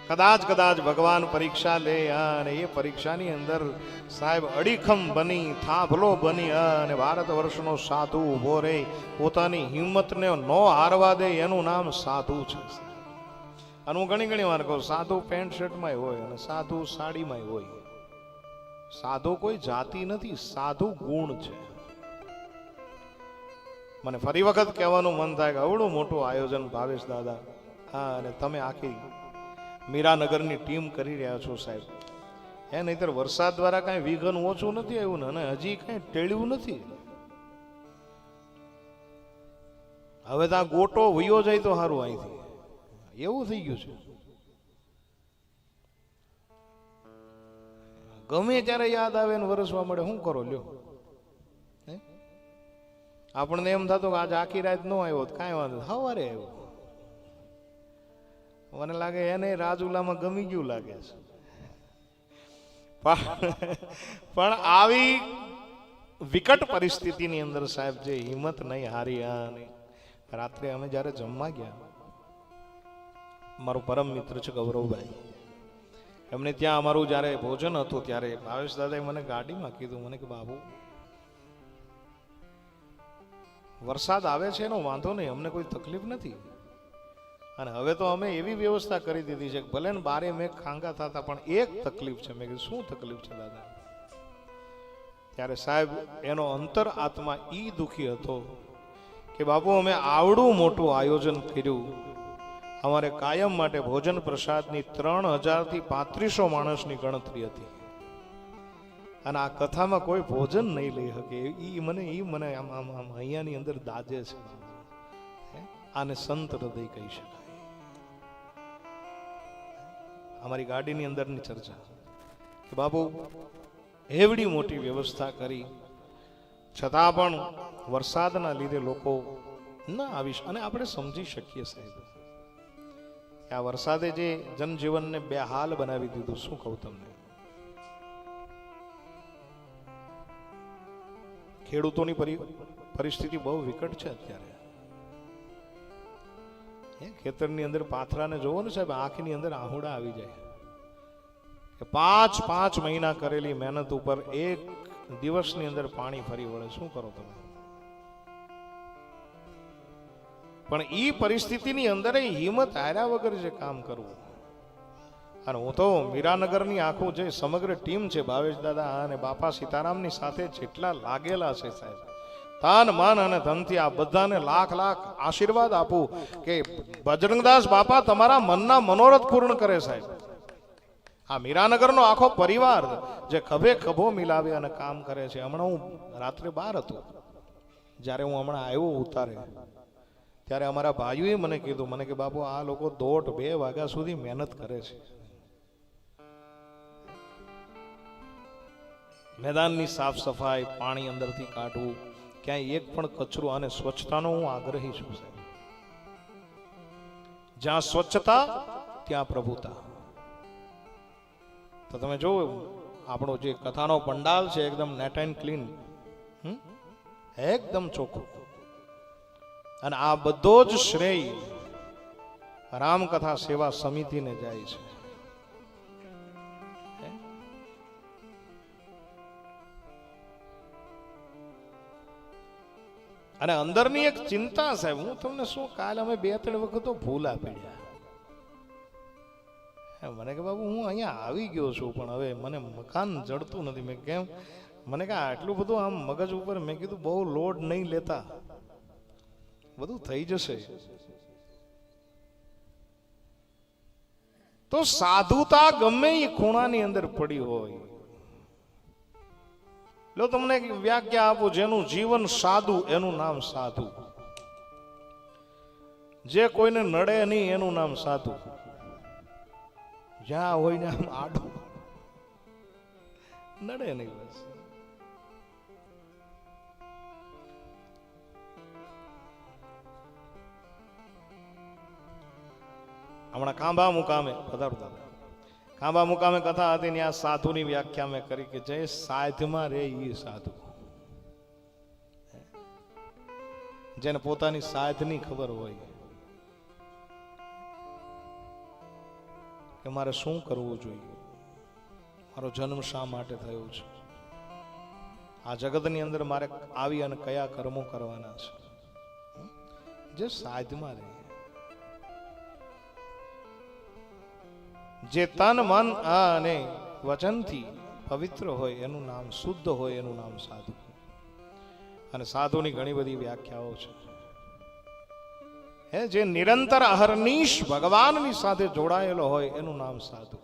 કદાચ ભગવાન પરીક્ષા લે અને એ પરીક્ષાની અંદર સાહેબ અડીખમ બની થાંભલો બની અને ભારત વર્ષનો સાધુ ઉભો રહે, પોતાની હિંમતને ન હારવા દે, એનું નામ સાધુ છે. અને હું ઘણી વાર કહું, સાધુ પેન્ટ શર્ટમાં હોય અને સાધુ સાડીમાં હોય. સાધુ કોઈ જાતિ નથી, સાધુ ગુણ છે. મને ફરી વખત કહેવાનું મન થાય કે આવડું મોટું આયોજન ભાવેશ દાદા, હા, અને તમે આખી મીરાનગરની ટીમ કરી રહ્યા છો સાહેબ. નહીતર વરસાદ દ્વારા કઈ વિઘન ઓછું નથી આવ્યું ને, અને હજી કઈ ટેળ્યું નથી. હવે તો આ ગોટો વયો જાય તો સારું અહીંથી, એવું થઈ ગયું છે. ગમે ત્યારે યાદ આવે ને વરસવા મળે, શું કરો લ્યો. આપણને એમ થતું કે આજે આખી રાત ન આવ્યો કાંઈ વાંધો, સવારે આવ્યો. મને લાગે એને રાજુલામાં ગમી ગયું લાગે છે. પણ આવી વિકટ પરિસ્થિતિની અંદર સાહેબ જે હિંમત નહીં હારી. અને રાત્રે અમે જયારે જમવા ગયા, મારું પરમ મિત્ર છે ગૌરવભાઈ, એમને ત્યાં અમારું જયારે ભોજન હતું ત્યારે ભાવેશ દાદાએ મને ગાડીમાં કીધું, મને કે બાબુ વરસાદ આવે છે એનો વાંધો નહીં, અમને કોઈ તકલીફ નથી. અને હવે તો અમે એવી વ્યવસ્થા કરી દીધી છે કે ભલે ને બારે મેં ખાંગા થતા, પણ એક તકલીફ છે. મેં કીધું શું તકલીફ છે દાદા? ત્યારે સાહેબ એનો અંતર આત્મા ઈ દુખી હતો કે બાપુ અમે આવડું મોટું આયોજન કર્યું, અમારે કાયમ માટે ભોજન પ્રસાદની 3000 થી 3500 માણસની ગણતરી હતી, અને આ કથામાં કોઈ ભોજન નહીં લઈ શકે. ઈ મને આમ અહીંયાની અંદર દાજે છે. આને સંત હૃદય કહી શકાય. અમારી ગાડીની અંદરની ચર્ચા કે બાપુ એવડી મોટી વ્યવસ્થા કરી છતાં પણ વરસાદના લીધે લોકો ના આવી, અને આપણે સમજી શકીએ સાહેબ કે આ વરસાદે જે જનજીવનને બેહાલ બનાવી દીધું. શું કહું તમને, ખેડૂતોની પરિસ્થિતિ બહુ વિકટ છે અત્યારે. ખેતરની અંદર પાથરાને જોવો ને સાહેબ, આંખની અંદર આહુડા આવી જાય. 5 મહિના કરેલી મહેનત ઉપર એક દિવસની અંદર પાણી ફરી વળે. શું કરો તમે? પણ ઈ પરિસ્થિતિની અંદર હિંમત હાર્યા વગર જે કામ કરવું. અને હું તો મીરાનગરની આખું જે સમગ્ર ટીમ છે, ભાવેશ દાદા અને બાપા સીતારામની સાથે જેટલા લાગેલા છે સાહેબ, તન મન અને ધનથી આ બધાને લાખ આશીર્વાદ આપું કે બજરંગદાસ બાપા તમારા મનના મનોરથ પૂર્ણ કરે સાહેબ. આ મીરાનગરનો આખો પરિવાર જે ખભે ખભો મિલાવે અને કામ કરે છે. હમણાં હું રાત્રે બહાર હતો, જ્યારે હું હમણાં આવ્યો ઉતારે, ત્યારે અમારા ભાઈઓએ મને કીધું, મને કે બાપુ આ લોકો 1:30-2 વાગ્યા સુધી મહેનત કરે છે. મેદાનની સાફ સફાઈ, પાણી અંદરથી કાઢવું, ક્યાંય એક પણ કચરો, અને સ્વચ્છતાનો હું આગ્રહી છું સાહેબ. જ્યાં સ્વચ્છતા ત્યાં પ્રભુતા. તો તમે જો આપણો જે કથાનો પંડાલ છે એકદમ નેટ એન્ડ ક્લીન, એકદમ ચોખ્ખું. અને આ બધો જ શ્રેય રામકથા સેવા સમિતિને જાય છે. અને અંદરની એક ચિંતા સાહેબ, હું તમને શું, કાલે અમે 2-3 વખત તો ભૂલા પડ્યા. મને કે બાબુ હું અહીંયા આવી ગયો છું, પણ હવે મને મકાન જડતું નથી. મેં કેમ? મને કે આટલું બધું આમ મગજ ઉપર. મેં કીધું બહુ લોડ નહીં લેતા, બધું થઈ જશે. તો સાધુતા ગમે એ ખૂણાની અંદર પડી હોય, લો તમને એક વ્યાખ્યા આપું, જેનું જીવન સાદું એનું નામ સાધુ. જે કોઈને નડે નહીં એનું નામ સાધુ. જ્યાં હોય ને આમ આડું નડે નહીં બસ. હમણાં ખાંભા મુકામે પધારતા, ખાંભા મુકામે કથા હતી ને આ સાધુની વ્યાખ્યા મેં કરી કે જે સાધમાં રે એ સાધુ. જેને પોતાની સાધની ખબર હોય. કે મારે શું કરવું જોઈએ, મારો જન્મ શા માટે થયો છે, આ જગતની અંદર મારે આવી અને કયા કર્મો કરવાના છે, જે સાધમાં રહે, જે તન મન અને વચનથી પવિત્ર હોય એનું નામ, શુદ્ધ હોય એનું નામ સાધુ. અને સાધુની ઘણી બધી વ્યાખ્યાઓ છે. જે નિરંતર અહર્નિશ ભગવાનની સાથે જોડાયેલો હોય એનું નામ સાધુ.